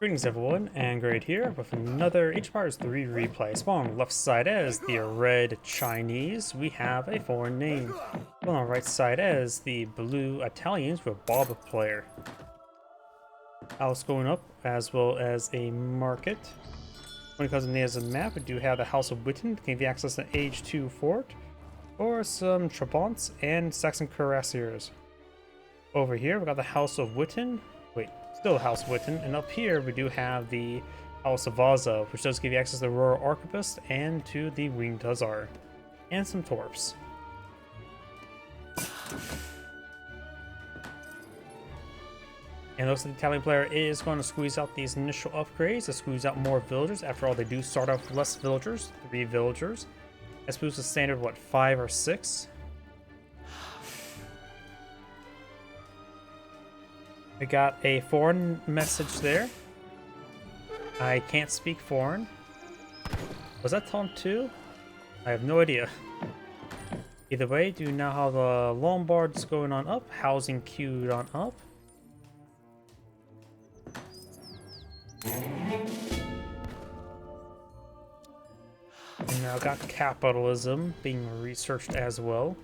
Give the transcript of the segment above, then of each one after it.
Greetings everyone, and Great here with another HPAR's 3 replay. So on the left side as the red Chinese, we have a foreign name. On the right side as the blue Italians with Bob player. House going up, as well as a market. When it comes to as a map, we do have the House of Witten, to give you access to Age 2 fort, or some Trabants and Saxon cuirassiers. Over here, we got the House of Witten. Wait, still House Witten, and up here we do have the House of Vaza, which does give you access to the Royal Arquebus and to the Winged Hussar, and some Torps. And looks like the Italian player is going to squeeze out these initial upgrades to squeeze out more villagers. After all, they do start off with less villagers, 3 villagers. I suppose the standard, what, 5 or 6? I got a foreign message there. I can't speak foreign. Was that taunt too? I have no idea. Either way, do now have the Lombards going on up, housing queued on up. And now got capitalism being researched as well.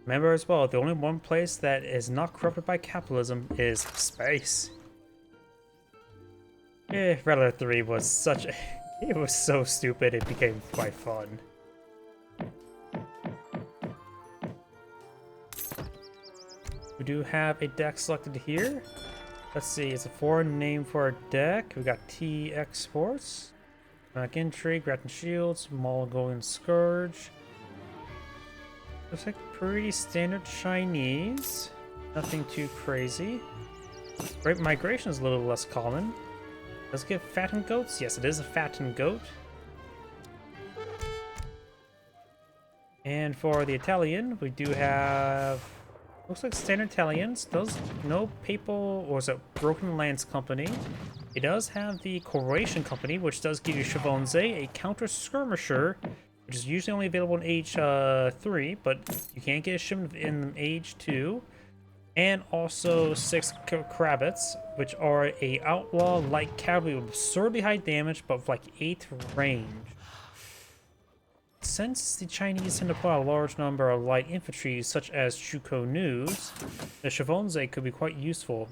Remember as well, the only one place that is not corrupted by capitalism is space. Redder 3 was such a... It was so stupid, it became quite fun. We do have a deck selected here. Let's see, it's a foreign name for a deck. We got T Exports, Mac Intrigue, Grattan Shields, Mongolian Scourge. Looks like pretty standard Chinese. Nothing too crazy. Great Migration is a little less common. Does it give fattened goats? Yes, it is a fattened goat. And for the Italian, we do have... Looks like standard Italians. Does no papal, or is it Broken Lands Company? It does have the Croatian Company, which does give you Shavonze, a counter skirmisher, which is usually only available in Age 3, but you can get a shipment in Age 2. And also 6 Kravits, which are a outlaw light cavalry with absurdly high damage, but with like 8 range. Since the Chinese tend to put out a large number of light infantry, such as Chuko News, the Shavonze could be quite useful.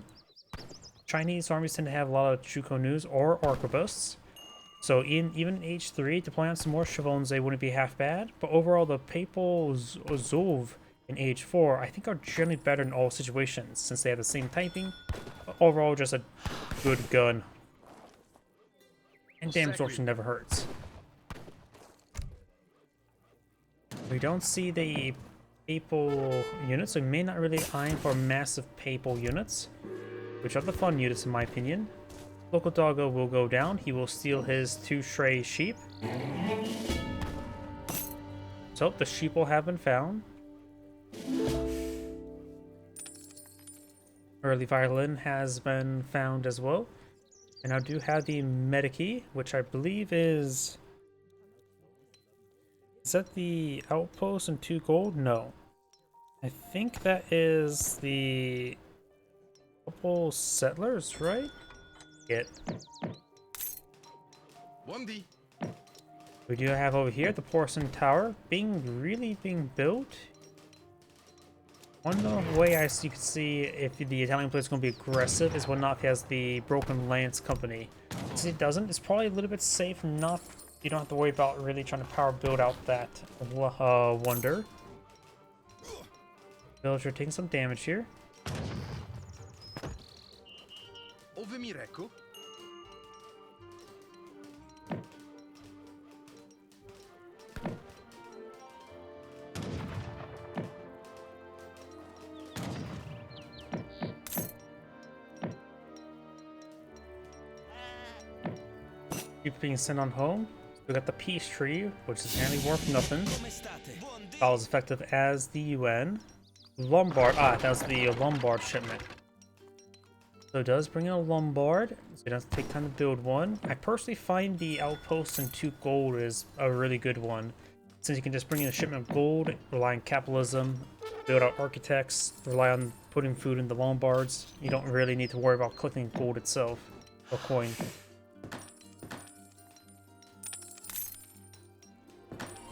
Chinese armies tend to have a lot of Chuko News or Arquebusts. So even in H3, deploying on some more Shavonze wouldn't be half bad, but overall the Papal Zov in H4 I think are generally better in all situations, since they have the same typing, but overall just a good gun. And damage absorption never hurts. We don't see the Papal units, so we may not really aim for massive Papal units, which are the fun units in my opinion. Local doggo will go down. He will steal his 2 stray sheep. So the sheep will have been found. Early violin has been found as well. And I do have the Medici, which I believe is... Is that the outpost and 2 gold? No. I think that is the couple settlers, right? It. We do have over here the Porcelain Tower being built. One way you can see if the Italian player is going to be aggressive is when not he has the Broken Lance Company. Since it doesn't, it's probably a little bit safe. Not you don't have to worry about really trying to power build out that wonder. Villager taking some damage here. People being sent on home. We got the Peace Tree, which is apparently worth nothing. About as effective as the UN. Lombard. Ah, that was the Lombard shipment. So it does bring in a Lombard, so it does take time to build one. I personally find the outpost and 2 gold is a really good one, since you can just bring in a shipment of gold, rely on capitalism, build out architects, rely on putting food in the Lombards. You don't really need to worry about collecting gold itself. A coin.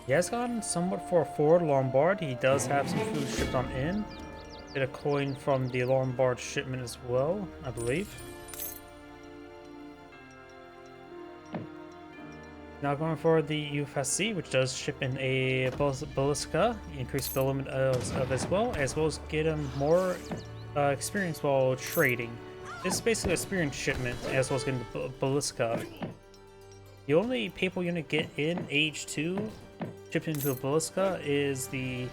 He has gotten somewhat for a forward Lombard. He does have some food shipped on in. Get a coin from the Lombard shipment as well, I believe. Now going for the UFSC, which does ship in a Ballista, increase the limit of as well as get him more experience while trading. This is basically a experience shipment, as well as getting the Ballista. The only papal unit get in Age 2 shipped into a Ballista is the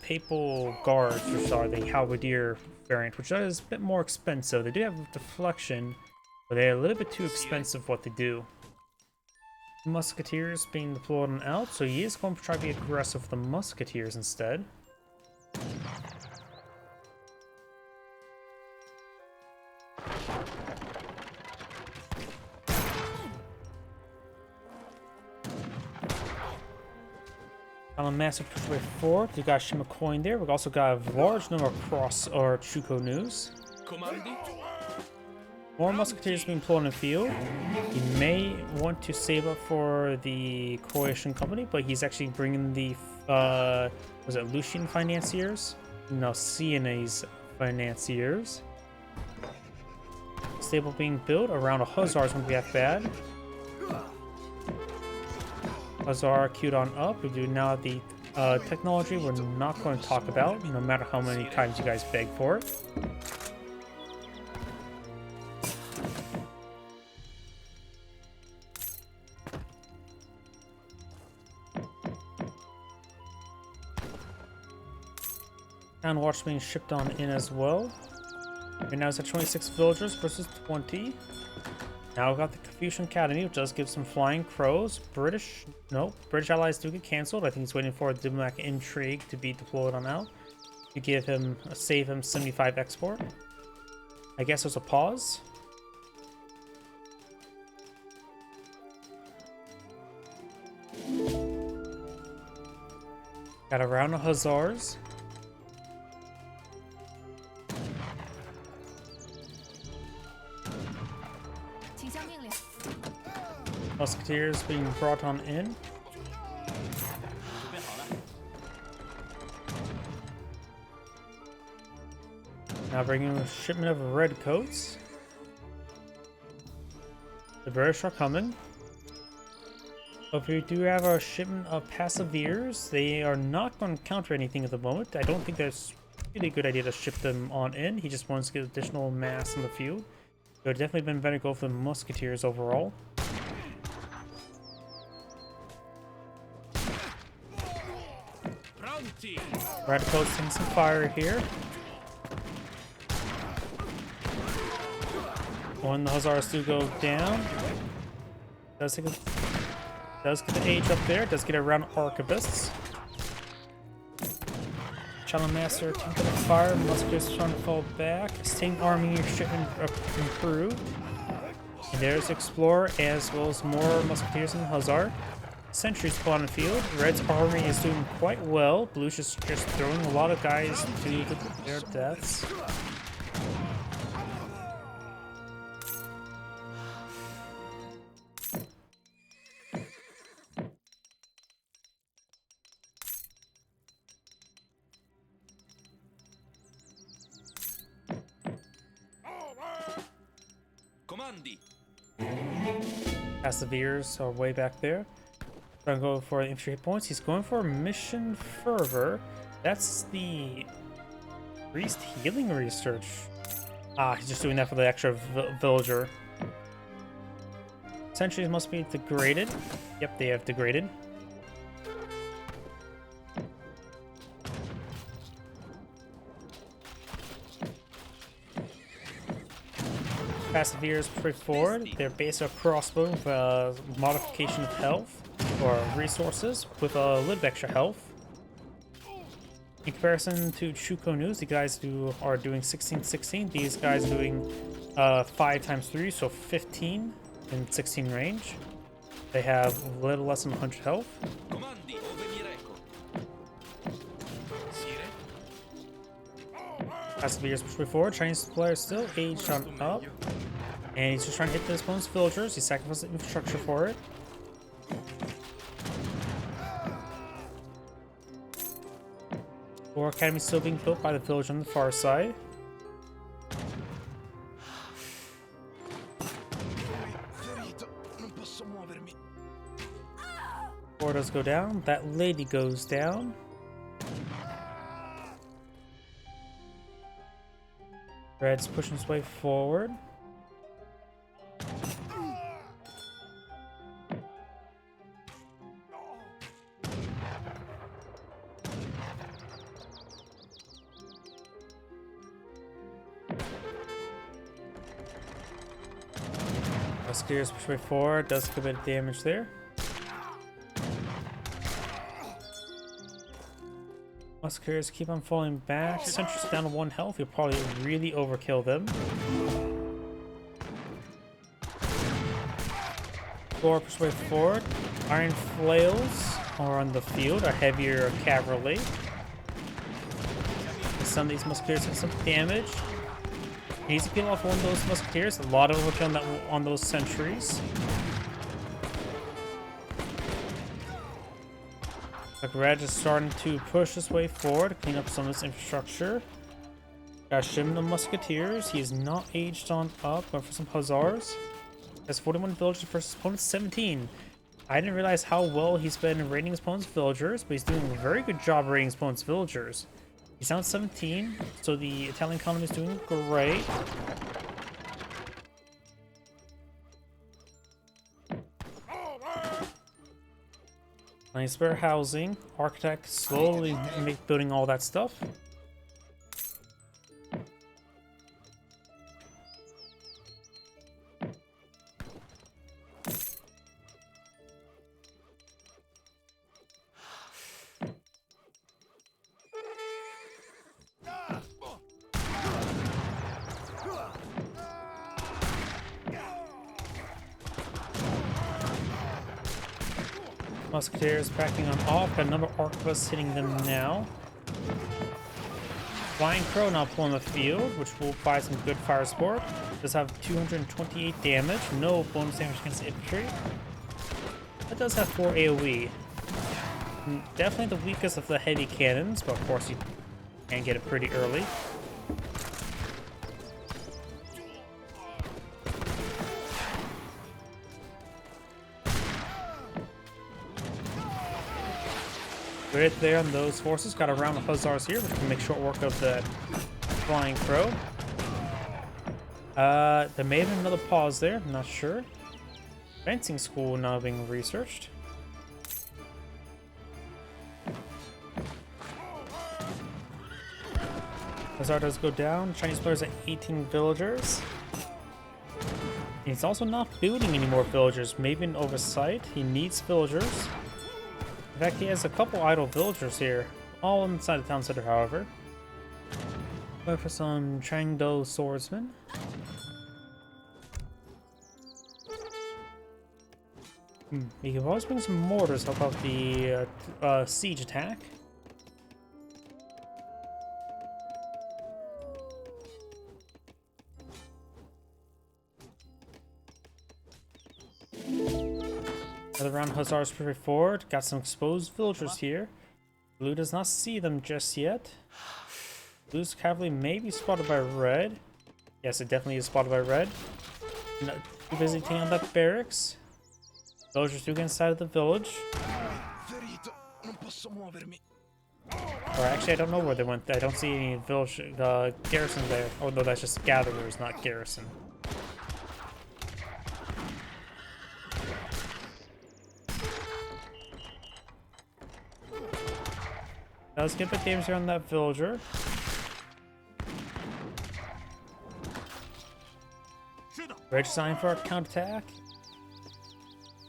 Papal Guards, which are the Halberdier variant, which is a bit more expensive. They do have deflection, but they're a little bit too expensive what they do. Musketeers being deployed on out, so he is going to try to be aggressive with the Musketeers instead. On a massive push way forward, we got Shima coin there. We've also got a large number of cross or Chuko news. More Musketeers being pulled in the field. He may want to save up for the Croatian company, but he's actually bringing the, was it Lucian Financiers? No, Sienese Financiers. Stable being built around a Hussars won't be that bad. Hussar queued on up. We do now the technology we're not going to talk about, no matter how many times you guys beg for it. Town Watch being shipped on in as well. Right now it's at 26 villagers versus 20. Now we've got the Confucian Academy, which does give some flying crows. British allies do get cancelled. I think he's waiting for a diplomatic intrigue to be deployed on out to give him, save him 75 export. I guess there's a pause. Got a round of Hussars. Musketeers being brought on in. Now bringing a shipment of redcoats. The British are coming. But we do have a shipment of Passaviers. They are not going to counter anything at the moment. I don't think that's really a good idea to ship them on in. He just wants to get additional mass in the field. It would definitely been better to go for the Musketeers overall. Radicals taking some fire here. When the Hussars do go down, does get the age up there. Does get around Arquebusts. Channel Master taking fire. Musketeers trying to fall back. Sting Army shipment improved. And there's Explorer as well as more Musketeers and Hussar. Sentries spawn in the field. Red's army is doing quite well. Blue's just throwing a lot of guys to their deaths. Commandi. Passaviers are way back there. Gonna go for infantry hit points. He's going for Mission Fervor. That's the priest healing research. Ah, he's just doing that for the extra villager. Sentries must be degraded. Yep, they have degraded. Passaviers push forward. They're based on crossbow with modification of health or resources with a little bit extra health. In comparison to Chuko News, the guys are doing 16-16. These guys are doing 5 times 3, so 15 in 16 range. They have a little less than 100 health. Passaviers push forward. Chinese players still aged on up. And he's just trying to hit his opponent's villagers. He sacrificed the infrastructure for it. War Academy still being built by the village on the far side. War does go down. That lady goes down. Red's pushing his way forward. Musketeers push way forward, does a bit of damage there. Musketeers keep on falling back. Sentry's down to 1 health. You'll probably really overkill them. Thor push way forward. Iron flails are on the field, a heavier cavalry. Some of these musketeers have some damage. He needs to peel off one of those musketeers. A lot of overkill on those sentries. Red is starting to push his way forward to clean up some of this infrastructure. Got Shim the musketeers. He is not aged on up, but for some hussars. Has 41 villagers versus opponent's 17. I didn't realize how well he's been raiding his opponent's villagers, but he's doing a very good job raiding his opponent's villagers. He's down 17, so the Italian economy is doing great. Nice spare housing. Architect slowly building all that stuff. Musketeers backing on off. Got a number of arquebusts hitting them now. Flying Crow now pulling the field, which will buy some good fire support. Does have 228 damage. No bonus damage against infantry. That does have 4 AoE. Definitely the weakest of the heavy cannons, but of course you can get it pretty early. Right there on those forces. Got a round of hussars here, which can make short work of the Flying Crow. There may have been another pause there. I'm not sure. Fencing school now being researched. Hussar does go down. Chinese players at 18 villagers. He's also not building any more villagers. Maybe an oversight. He needs villagers. In fact, he has a couple idle villagers here, all inside the town center, however. Wait for some Changdo swordsmen. He can always bring some mortars to help out the siege attack. Another round hussars pretty forward. Got some exposed villagers here. Blue does not see them just yet. Blue's cavalry may be spotted by red. Yes, it definitely is spotted by red. No, too busy taking on that barracks. Villagers do get inside of the village. Or actually, I don't know where they went. I don't see any village garrison there. Oh no, that's just gatherers, not garrison. Let's get the damage here on that villager. Ready to sign for a counterattack.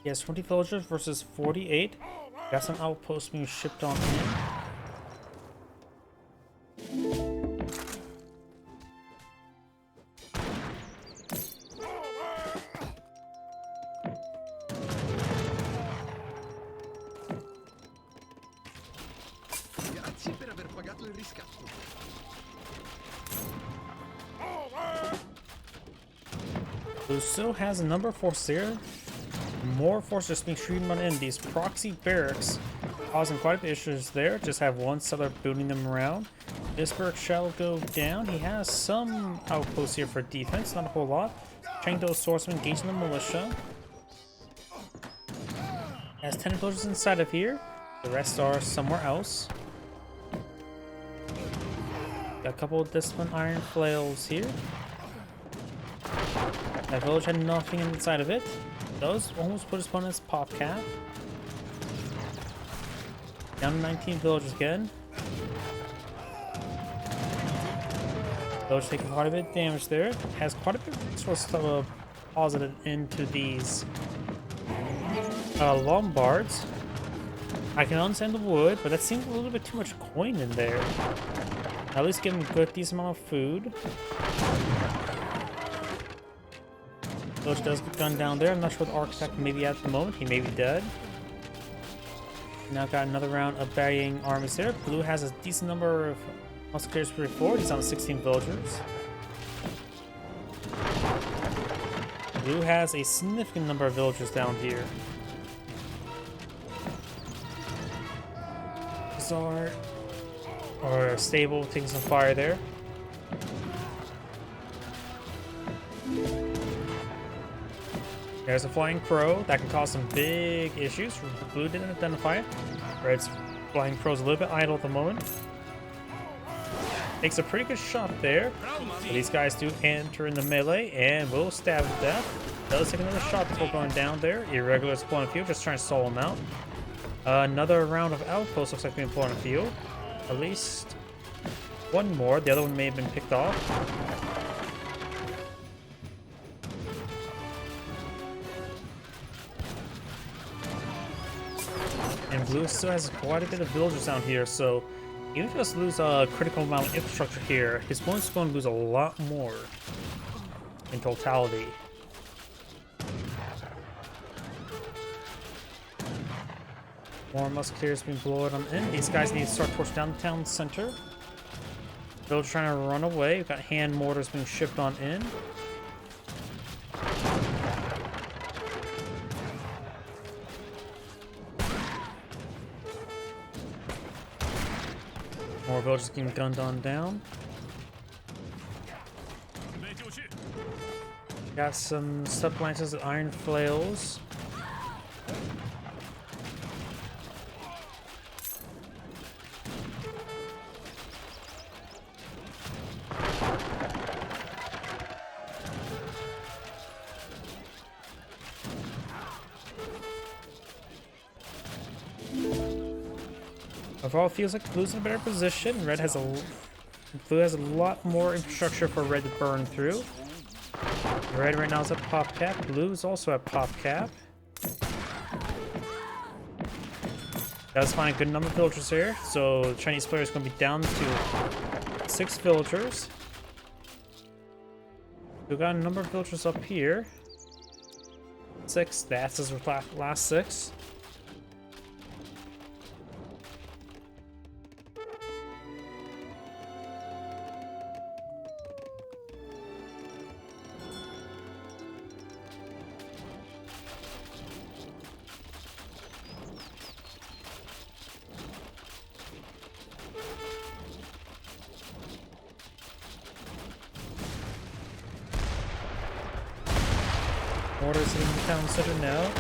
He has 20 villagers versus 48. Got some outposts being shipped on in. Per aver pagato il riscatto. Blue still has a number of forces here. More forces being streamed in. These proxy barracks causing quite a bit of issues there. Just have one settler booting them around. This barrack shall go down. He has some outposts here for defense, not a whole lot. Training those swordsmen, engaging the militia. Has 10 villagers inside of here. The rest are somewhere else. Got a couple of disciplined iron flails here. That village had nothing inside of it. Those almost put his opponent's pop cap. Down to 19 villagers again. Village taking quite a bit of damage there. Has quite a bit of resources deposited into these Lombards. I can understand the wood, but that seems a little bit too much coin in there. At least give him a good decent amount of food. Village does get gunned down there. I'm not sure what the architect may be at the moment. He may be dead. Now got another round of burying armies there. Blue has a decent number of musketeers for forward. He's on 16 villagers. Blue has a significant number of villagers down here. Bazaar or stable taking some fire there. There's a flying crow that can cause some big issues. Blue didn't identify it. Red's flying crow's a little bit idle at the moment. Takes a pretty good shot there. So these guys do enter in the melee and will stab to death. Does take another shot before going down there. Irregulars point of view, just trying to stall him out. Another round of outposts looks like being put on the field. At least one more. The other one may have been picked off. And Blue still has quite a bit of villagers down here, so even if he just lose a critical amount of infrastructure here, his opponent's going to lose a lot more in totality. More musketeers being blown on in. These guys need to start towards downtown center. Village trying to run away. We've got hand mortars being shipped on in. More villagers getting gunned on down. Got some step lances and iron flails. Overall, it feels like Blue's in a better position. Blue has a lot more infrastructure for Red to burn through. Red right now is at pop cap. Blue is also at pop cap. Does find a good number of villagers here, so the Chinese player is going to be down to 6 villagers. We've got a number of villagers up here. 6. That's his last 6. Mortars hitting the town center now.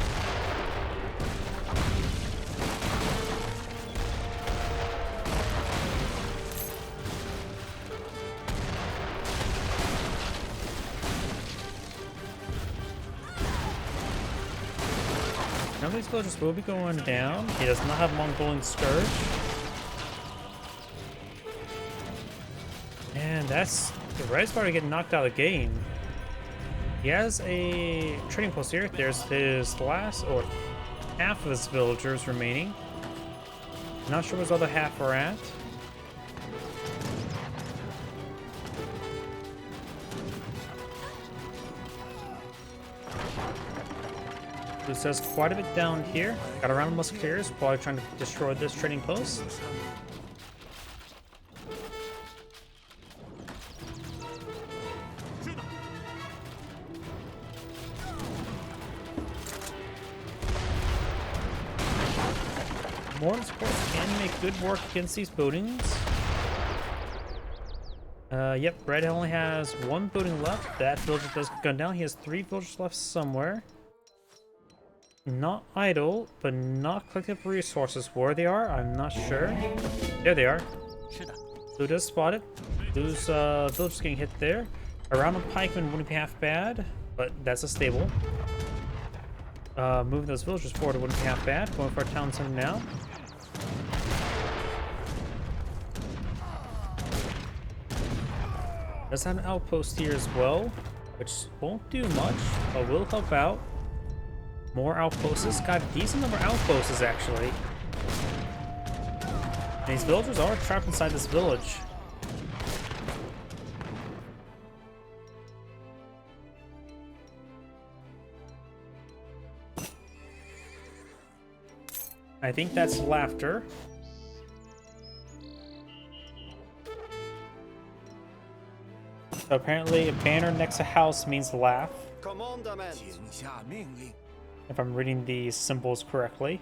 Now these villagers will be going down. He does not have Mongolian Scourge. And that's the Red's about to get knocked out of the game. He has a trading post here. There's his last, or half of his villagers remaining. Not sure where his other half are at. This says quite a bit down here. Got a round of musketeers while trying to destroy this trading post. Morton supports can make good work against these buildings. Yep, red only has one building left. That villager does get gunned down. He has 3 villagers left somewhere. Not idle, but not collecting up resources. Where they are, I'm not sure. There they are. Blue does spot it. Blue's villagers getting hit there. Around a pikeman wouldn't be half bad, but that's a stable. Moving those villagers forward wouldn't be half bad. Going for a town center now. Does have an outpost here as well, which won't do much, but will help out. More outposts. Got a decent number of outposts, actually. And these villagers are trapped inside this village. I think that's laughter. So apparently a banner next to house means laugh. If I'm reading the symbols correctly.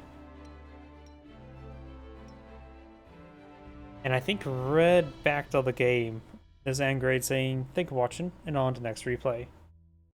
And I think red backed all the game. This Angrade saying, thank you for watching, and on to next replay.